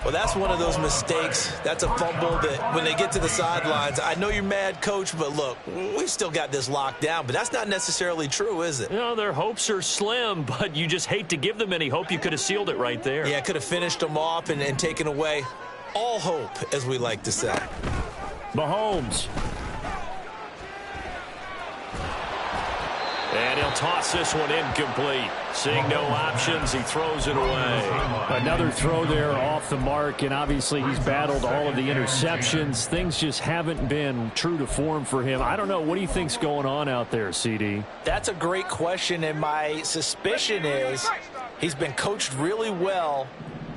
Well, that's one of those mistakes. That's a fumble that when they get to the sidelines, I know you're mad, Coach, but look, we've still got this locked down. But that's not necessarily true, is it? You know, their hopes are slim, but you just hate to give them any hope. You could have sealed it right there. Yeah, could have finished them off and taken away all hope, as we like to say. Mahomes. And he'll toss this one incomplete. Seeing no options, he throws it away. Another throw there off the mark, and obviously he's battled all of the interceptions. Things just haven't been true to form for him. I don't know. What do you think's going on out there, CD? That's a great question, and my suspicion is he's been coached really well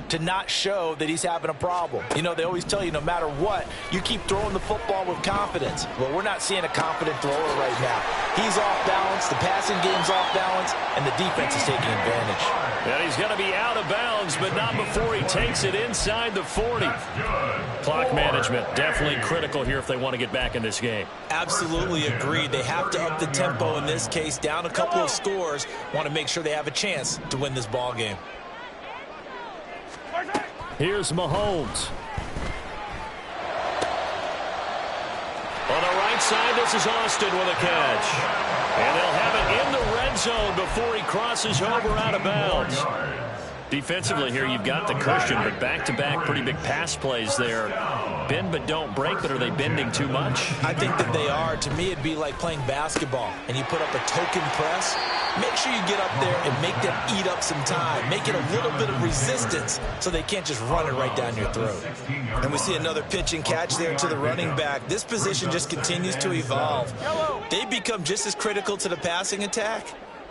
to not show that he's having a problem. You know, they always tell you no matter what, you keep throwing the football with confidence. Well, we're not seeing a confident thrower right now. He's off balance, the passing game's off balance, and the defense is taking advantage. And he's going to be out of bounds, but not before he takes it inside the 40. Clock management, definitely critical here if they want to get back in this game. Absolutely agreed. They have to up the tempo in this case, down a couple of scores, want to make sure they have a chance to win this ball game. Here's Mahomes. On the right side, this is Austin with a catch. And they'll have it in the red zone before he crosses over out of bounds. Defensively here, you've got the cushion, but back-to-back pretty big pass plays there. Bend but don't break, but are they bending too much? I think that they are. To me, it'd be like playing basketball, and you put up a token press. Make sure you get up there and make them eat up some time. Make it a little bit of resistance so they can't just run it right down your throat. And we see another pitch and catch there to the running back. This position just continues to evolve. They become just as critical to the passing attack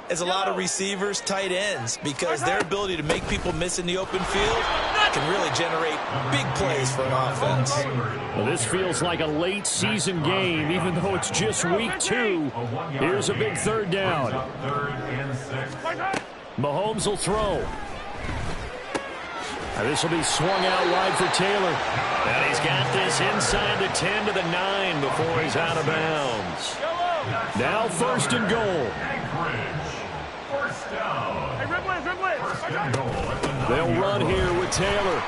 as a lot of receivers, tight ends, because their ability to make people miss in the open field can really generate big plays for an offense. Well, this feels like a late season game, even though it's just week 2. Here's a big third down. Mahomes will throw. And this will be swung out wide for Taylor. And he's got this inside the 10 to the 9 before he's out of bounds. Now 1st and goal. They'll run here with Taylor.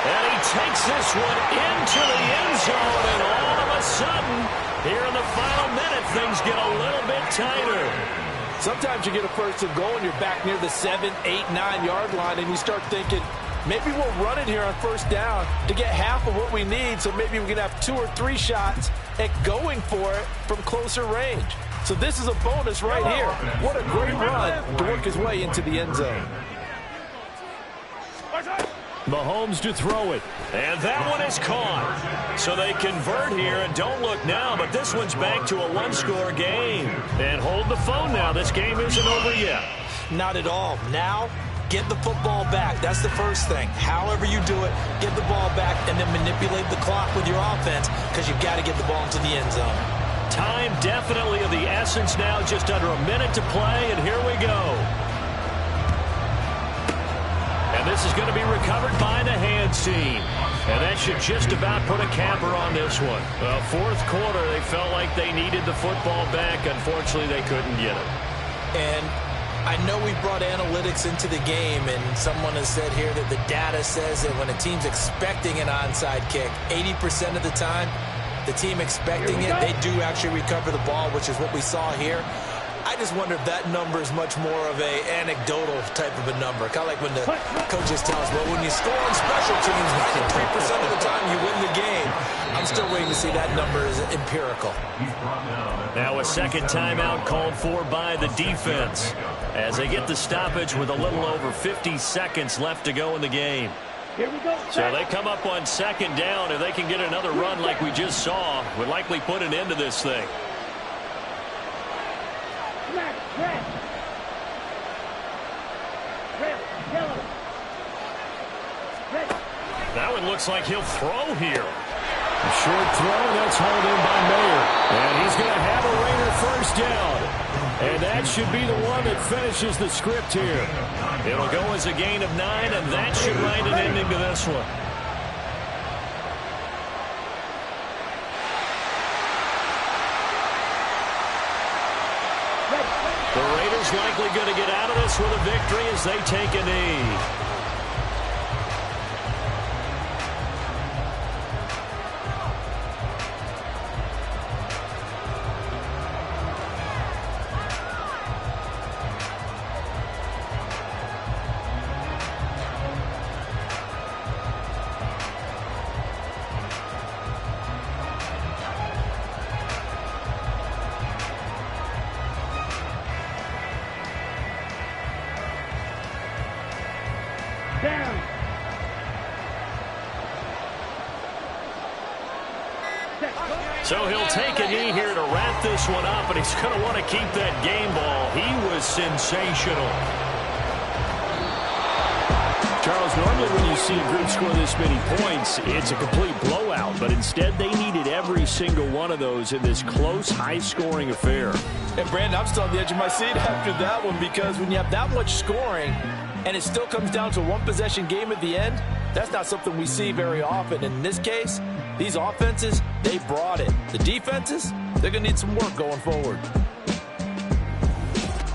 And he takes this one into the end zone, and all of a sudden, here in the final minute, things get a little bit tighter. Sometimes you get a 1st and goal, and you're back near the 7, 8, 9-yard line, and you start thinking, maybe we'll run it here on 1st down to get half of what we need, so maybe we can have 2 or 3 shots at going for it from closer range. So this is a bonus right here. What a great run to work his way into the end zone. Mahomes to throw it. And that one is caught. So they convert here, and don't look now, but this one's back to a 1-score game. And hold the phone now. This game isn't over yet. Not at all. Now, get the football back. That's the first thing. However you do it, get the ball back and then manipulate the clock with your offense because you've got to get the ball into the end zone. Time definitely of the essence now. Just under a minute to play, and here we go. And this is going to be recovered by the hands team. And that should just about put a capper on this one. Well, 4th quarter, they felt like they needed the football back. Unfortunately, they couldn't get it. And I know we brought analytics into the game, and someone has said here that the data says that when a team's expecting an onside kick, 80% of the time, the team expecting it, they do actually recover the ball, which is what we saw here. I just wonder if that number is much more of a anecdotal type of a number. Kind of like when the coaches tell us, well, when you score on special teams, 93% of the time you win the game. I'm still waiting to see that number is empirical. Now a second timeout called for by the defense as they get the stoppage with a little over 50 seconds left to go in the game. Here we go. So they come up on second down. If they can get another run like we just saw, would likely put an end to this thing. That one looks like he'll throw here. A short throw, and that's hauled in by Mayer. And he's going to have a Raider first down. And that should be the one that finishes the script here. It'll go as a gain of 9, and that should write an ending to this one. The Raiders likely going to get out of this with a victory as they take a knee. So he'll take a knee here to wrap this one up, and he's going to want to keep that game ball. He was sensational. Charles, normally when you see a group score this many points, it's a complete blowout. But instead, they needed every single one of those in this close, high-scoring affair. And, Brandon, I'm still on the edge of my seat after that one because when you have that much scoring and it still comes down to a one-possession game at the end, that's not something we see very often. In this case, these offenses, they brought it. The defenses, they're going to need some work going forward.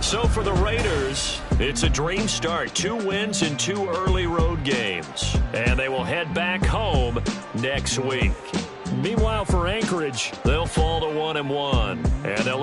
So for the Raiders, it's a dream start. 2 wins in 2 early road games. And they will head back home next week. Meanwhile, for Anchorage, They'll fall to 1-1. And they'll look